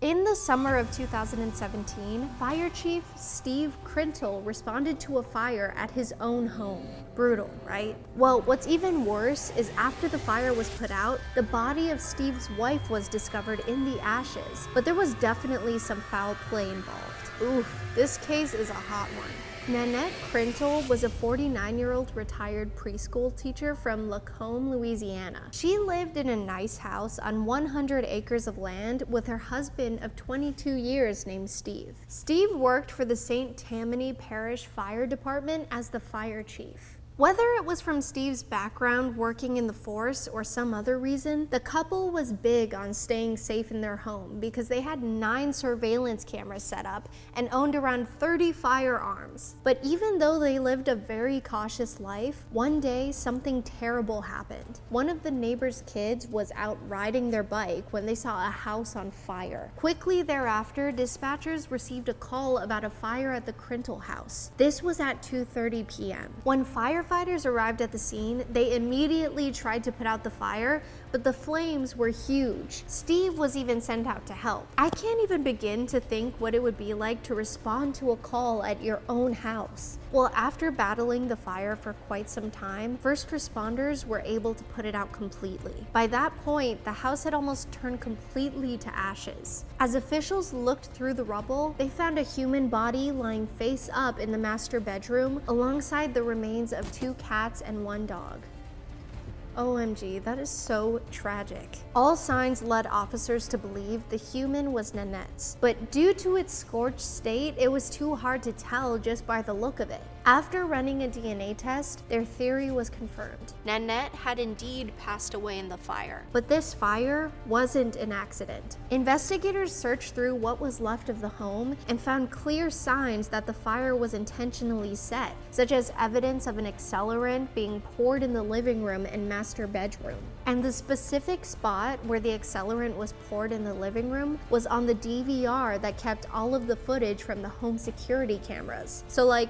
In the summer of 2017, Fire Chief Steve Krentel responded to a fire at his own home. Brutal, right? Well, what's even worse is after the fire was put out, the body of Steve's wife was discovered in the ashes, but there was definitely some foul play involved. Oof, this case is a hot one. Nanette Krentel was a 49-year-old retired preschool teacher from Lacombe, Louisiana. She lived in a nice house on 100 acres of land with her husband of 22 years named Steve. Steve worked for the St. Tammany Parish Fire Department as the fire chief. Whether it was from Steve's background working in the force or some other reason, the couple was big on staying safe in their home because they had 9 surveillance cameras set up and owned around 30 firearms. But even though they lived a very cautious life, one day something terrible happened. One of the neighbor's kids was out riding their bike when they saw a house on fire. Quickly thereafter, dispatchers received a call about a fire at the Krentel house. This was at 2:30 p.m. When firefighters arrived at the scene, they immediately tried to put out the fire, but the flames were huge. Steve was even sent out to help. I can't even begin to think what it would be like to respond to a call at your own house. Well, after battling the fire for quite some time, first responders were able to put it out completely. By that point, the house had almost turned completely to ashes. As officials looked through the rubble, they found a human body lying face up in the master bedroom alongside the remains of 2 cats and 1 dog. OMG, that is so tragic. All signs led officers to believe the human was Nanette's, but due to its scorched state, it was too hard to tell just by the look of it. After running a DNA test, their theory was confirmed. Nanette had indeed passed away in the fire. But this fire wasn't an accident. Investigators searched through what was left of the home and found clear signs that the fire was intentionally set, such as evidence of an accelerant being poured in the living room and master bedroom. And the specific spot where the accelerant was poured in the living room was on the DVR that kept all of the footage from the home security cameras. So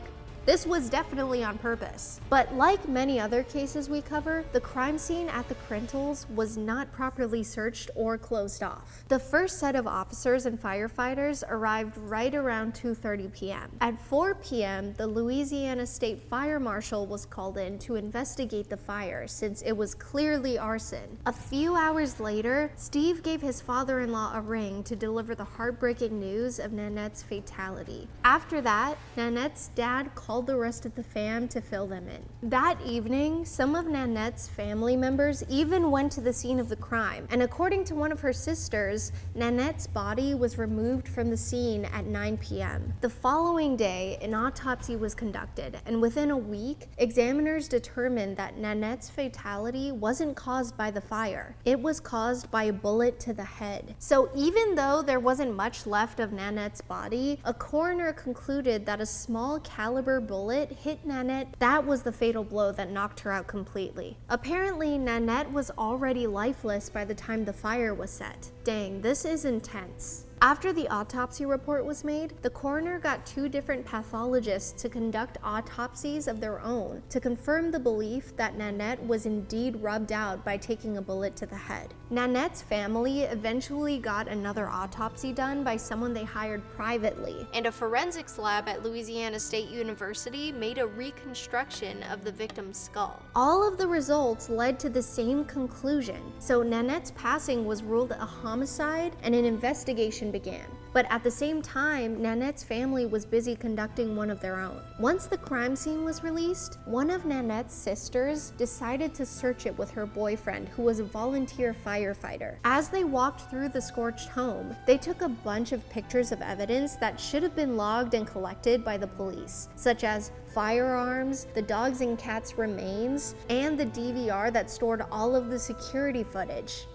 this was definitely on purpose. But like many other cases we cover, the crime scene at the Krentels was not properly searched or closed off. The first set of officers and firefighters arrived right around 2:30 p.m. At 4 p.m., the Louisiana State Fire Marshal was called in to investigate the fire since it was clearly arson. A few hours later, Steve gave his father-in-law a ring to deliver the heartbreaking news of Nanette's fatality. After that, Nanette's dad called the rest of the fam to fill them in. That evening, some of Nanette's family members even went to the scene of the crime, and according to one of her sisters, Nanette's body was removed from the scene at 9 p.m. The following day, an autopsy was conducted, and within a week, examiners determined that Nanette's fatality wasn't caused by the fire. It was caused by a bullet to the head. So even though there wasn't much left of Nanette's body, a coroner concluded that a small caliber bullet hit Nanette. That was the fatal blow that knocked her out completely. Apparently, Nanette was already lifeless by the time the fire was set. Dang, this is intense. After the autopsy report was made, the coroner got 2 different pathologists to conduct autopsies of their own to confirm the belief that Nanette was indeed rubbed out by taking a bullet to the head. Nanette's family eventually got another autopsy done by someone they hired privately, and a forensics lab at Louisiana State University made a reconstruction of the victim's skull. All of the results led to the same conclusion, so Nanette's passing was ruled a homicide and an investigation began. But at the same time, Nanette's family was busy conducting one of their own. Once the crime scene was released, one of Nanette's sisters decided to search it with her boyfriend, who was a volunteer firefighter. As they walked through the scorched home, they took a bunch of pictures of evidence that should have been logged and collected by the police, such as firearms, the dogs and cats' remains, and the DVR that stored all of the security footage.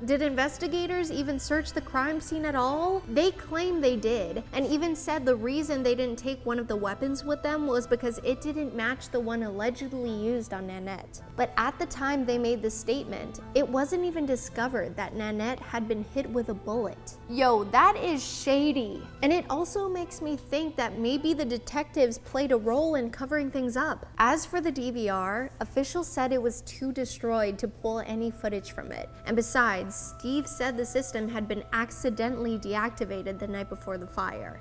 Did investigators even search the crime scene at all? They claim they did, and even said the reason they didn't take one of the weapons with them was because it didn't match the one allegedly used on Nanette. But at the time they made this statement, it wasn't even discovered that Nanette had been hit with a bullet. Yo, that is shady. And it also makes me think that maybe the detectives played a role in covering things up. As for the DVR, officials said it was too destroyed to pull any footage from it, And besides, Steve said the system had been accidentally deactivated the night before the fire.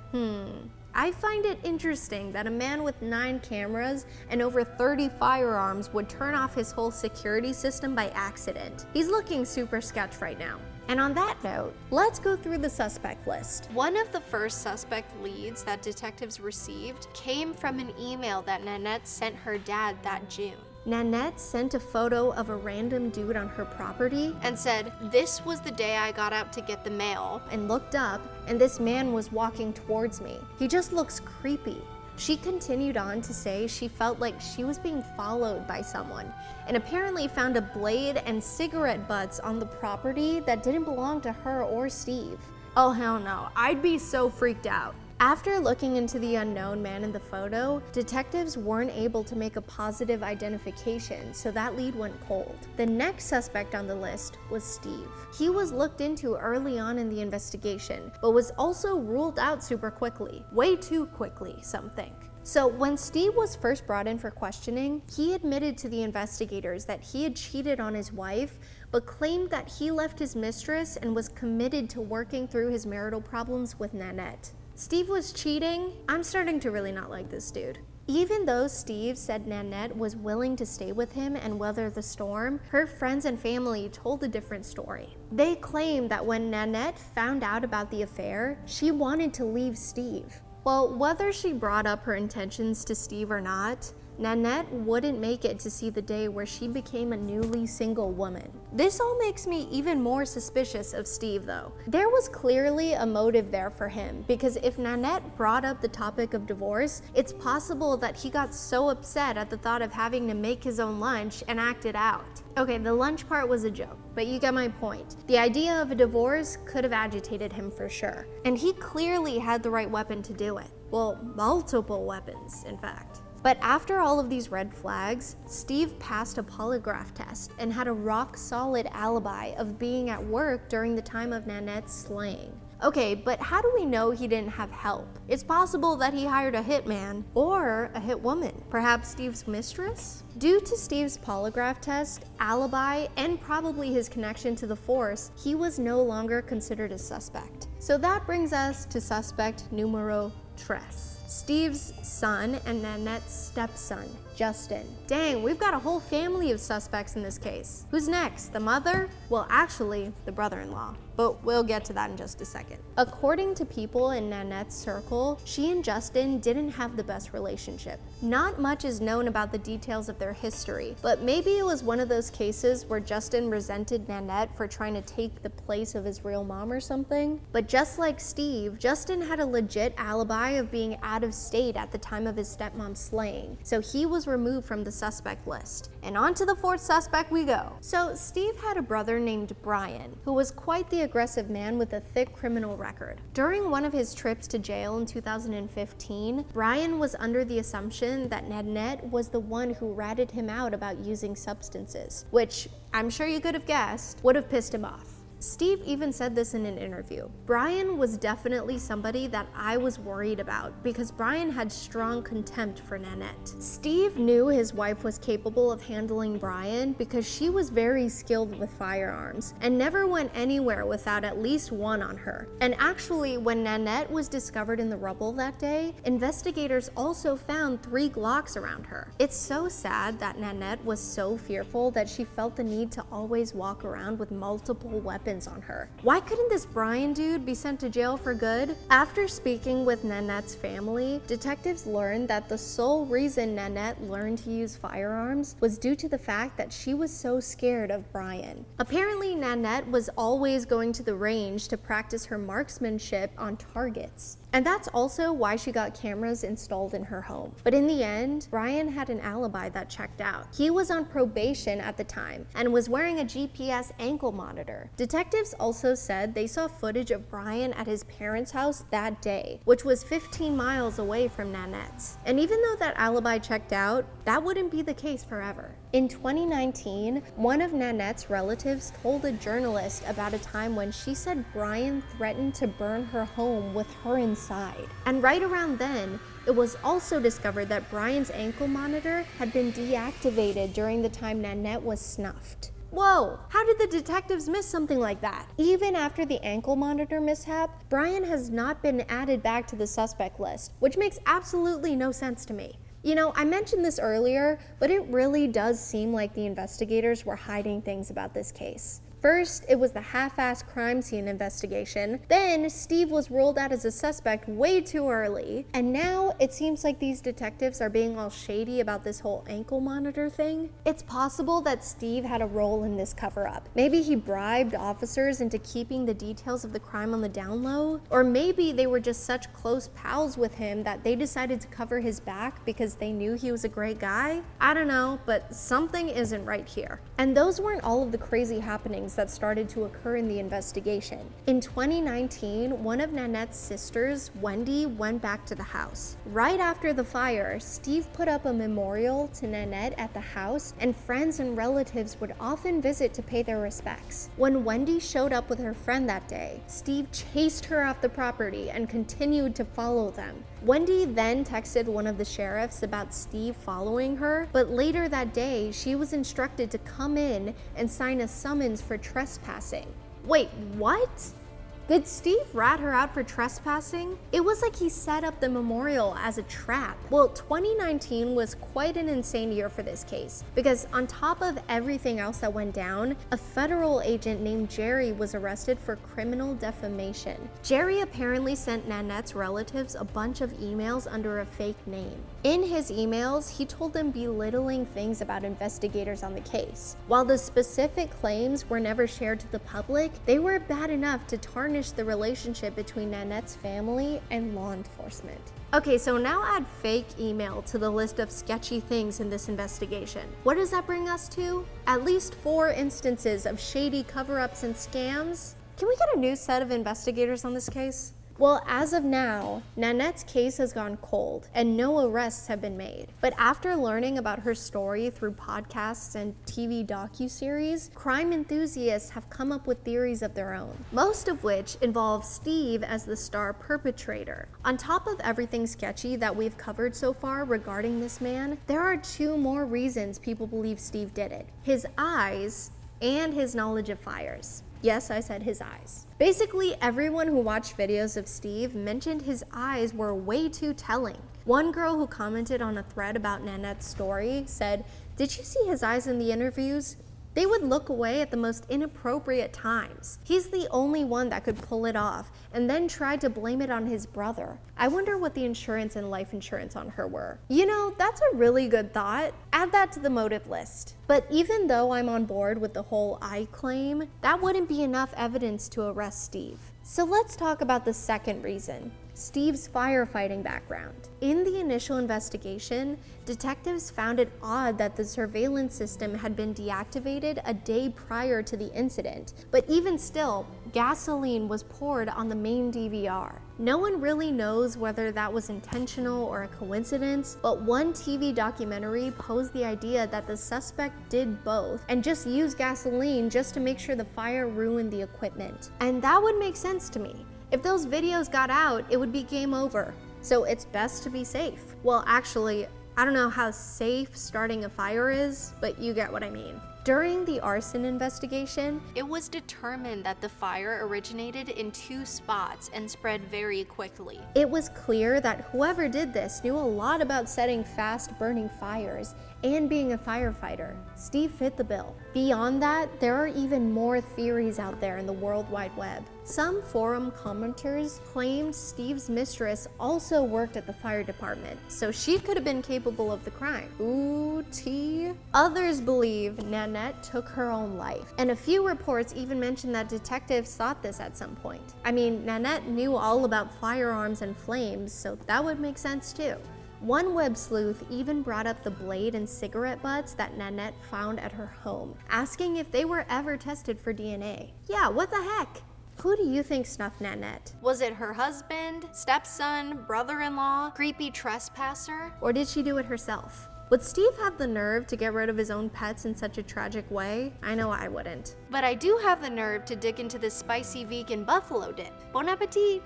I find it interesting that a man with 9 cameras and over 30 firearms would turn off his whole security system by accident. He's looking super sketch right now. And on that note, let's go through the suspect list. One of the first suspect leads that detectives received came from an email that Nanette sent her dad that June. Nanette sent a photo of a random dude on her property and said, "This was the day I got out to get the mail," and looked up, and this man was walking towards me. He just looks creepy. She continued on to say she felt like she was being followed by someone, and apparently found a blade and cigarette butts on the property that didn't belong to her or Steve. Oh hell no, I'd be so freaked out. After looking into the unknown man in the photo, detectives weren't able to make a positive identification, so that lead went cold. The next suspect on the list was Steve. He was looked into early on in the investigation, but was also ruled out super quickly. Way too quickly, some think. So when Steve was first brought in for questioning, he admitted to the investigators that he had cheated on his wife, but claimed that he left his mistress and was committed to working through his marital problems with Nanette. Steve was cheating? I'm starting to really not like this dude. Even though Steve said Nanette was willing to stay with him and weather the storm, her friends and family told a different story. They claimed that when Nanette found out about the affair, she wanted to leave Steve. Well, whether she brought up her intentions to Steve or not, Nanette wouldn't make it to see the day where she became a newly single woman. This all makes me even more suspicious of Steve though. There was clearly a motive there for him, because if Nanette brought up the topic of divorce, it's possible that he got so upset at the thought of having to make his own lunch and act it out. Okay, the lunch part was a joke, but you get my point. The idea of a divorce could have agitated him for sure, and he clearly had the right weapon to do it. Well, multiple weapons, in fact. But after all of these red flags, Steve passed a polygraph test and had a rock-solid alibi of being at work during the time of Nanette's slaying. Okay, but how do we know he didn't have help? It's possible that he hired a hitman or a hit woman, perhaps Steve's mistress? Due to Steve's polygraph test, alibi, and probably his connection to the force, he was no longer considered a suspect. So that brings us to suspect numero 3. Steve's son and Nanette's stepson, Justin. Dang, we've got a whole family of suspects in this case. Who's next? The mother? Well, actually, the brother-in-law. But we'll get to that in just a second. According to people in Nanette's circle, she and Justin didn't have the best relationship. Not much is known about the details of their history, but maybe it was one of those cases where Justin resented Nanette for trying to take the place of his real mom or something. But just like Steve, Justin had a legit alibi of being out of state at the time of his stepmom's slaying, so he was removed from the suspect list. And on to the 4th suspect we go. So Steve had a brother named Brian, who was quite the aggressive man with a thick criminal record. During one of his trips to jail in 2015, Brian was under the assumption that Nanette was the one who ratted him out about using substances, which I'm sure you could have guessed would have pissed him off. Steve even said this in an interview. Brian was definitely somebody that I was worried about because Brian had strong contempt for Nanette. Steve knew his wife was capable of handling Brian because she was very skilled with firearms and never went anywhere without at least one on her. And actually, when Nanette was discovered in the rubble that day, investigators also found 3 Glocks around her. It's so sad that Nanette was so fearful that she felt the need to always walk around with multiple weapons on her. Why couldn't this Brian dude be sent to jail for good? After speaking with Nanette's family, detectives learned that the sole reason Nanette learned to use firearms was due to the fact that she was so scared of Brian. Apparently, Nanette was always going to the range to practice her marksmanship on targets. And that's also why she got cameras installed in her home. But in the end, Brian had an alibi that checked out. He was on probation at the time and was wearing a GPS ankle monitor. Detectives also said they saw footage of Brian at his parents' house that day, which was 15 miles away from Nanette's. And even though that alibi checked out, that wouldn't be the case forever. In 2019, one of Nanette's relatives told a journalist about a time when she said Brian threatened to burn her home with her inside. And right around then, it was also discovered that Brian's ankle monitor had been deactivated during the time Nanette was snuffed. Whoa, how did the detectives miss something like that? Even after the ankle monitor mishap, Brian has not been added back to the suspect list, which makes absolutely no sense to me. You know, I mentioned this earlier, but it really does seem like the investigators were hiding things about this case. First, it was the half-assed crime scene investigation. Then, Steve was ruled out as a suspect way too early. And now, it seems like these detectives are being all shady about this whole ankle monitor thing. It's possible that Steve had a role in this cover-up. Maybe he bribed officers into keeping the details of the crime on the down low. Or maybe they were just such close pals with him that they decided to cover his back because they knew he was a great guy. I don't know, but something isn't right here. And those weren't all of the crazy happenings that started to occur in the investigation. In 2019, one of Nanette's sisters, Wendy, went back to the house. Right after the fire, Steve put up a memorial to Nanette at the house, and friends and relatives would often visit to pay their respects. When Wendy showed up with her friend that day, Steve chased her off the property and continued to follow them. Wendy then texted one of the sheriffs about Steve following her, but later that day, she was instructed to come in and sign a summons for trespassing. Wait, what? Did Steve rat her out for trespassing? It was like he set up the memorial as a trap. Well, 2019 was quite an insane year for this case, because on top of everything else that went down, a federal agent named Jerry was arrested for criminal defamation. Jerry apparently sent Nanette's relatives a bunch of emails under a fake name. In his emails, he told them belittling things about investigators on the case. While the specific claims were never shared to the public, they were bad enough to tarnish the relationship between Nanette's family and law enforcement. Okay, so now add fake email to the list of sketchy things in this investigation. What does that bring us to? At least 4 instances of shady cover-ups and scams. Can we get a new set of investigators on this case? Well, as of now, Nanette's case has gone cold and no arrests have been made. But after learning about her story through podcasts and TV docuseries, crime enthusiasts have come up with theories of their own, most of which involve Steve as the star perpetrator. On top of everything sketchy that we've covered so far regarding this man, there are 2 more reasons people believe Steve did it: his eyes and his knowledge of fires. Yes, I said his eyes. Basically, everyone who watched videos of Steve mentioned his eyes were way too telling. One girl who commented on a thread about Nanette's story said, "Did you see his eyes in the interviews? They would look away at the most inappropriate times. He's the only one that could pull it off, and then tried to blame it on his brother. I wonder what the insurance and life insurance on her were." You know, that's a really good thought. Add that to the motive list. But even though I'm on board with the whole eye claim, that wouldn't be enough evidence to arrest Steve. So let's talk about the second reason: Steve's firefighting background. In the initial investigation, detectives found it odd that the surveillance system had been deactivated a day prior to the incident, but even still, gasoline was poured on the main DVR. No one really knows whether that was intentional or a coincidence, but one TV documentary posed the idea that the suspect did both and just used gasoline just to make sure the fire ruined the equipment. And that would make sense to me. If those videos got out, it would be game over. So it's best to be safe. Well, actually, I don't know how safe starting a fire is, but you get what I mean. During the arson investigation, it was determined that the fire originated in 2 spots and spread very quickly. It was clear that whoever did this knew a lot about setting fast-burning fires and being a firefighter. Steve fit the bill. Beyond that, there are even more theories out there in the World Wide Web. Some forum commenters claimed Steve's mistress also worked at the fire department, so she could have been capable of the crime. Ooh, tea. Others believe Nanette took her own life, and a few reports even mentioned that detectives thought this at some point. I mean, Nanette knew all about firearms and flames, so that would make sense too. One web sleuth even brought up the blade and cigarette butts that Nanette found at her home, asking if they were ever tested for DNA. Yeah, what the heck? Who do you think snuffed Nanette? Was it her husband, stepson, brother-in-law, creepy trespasser, or did she do it herself? Would Steve have the nerve to get rid of his own pets in such a tragic way? I know I wouldn't. But I do have the nerve to dig into this spicy vegan buffalo dip. Bon appetit!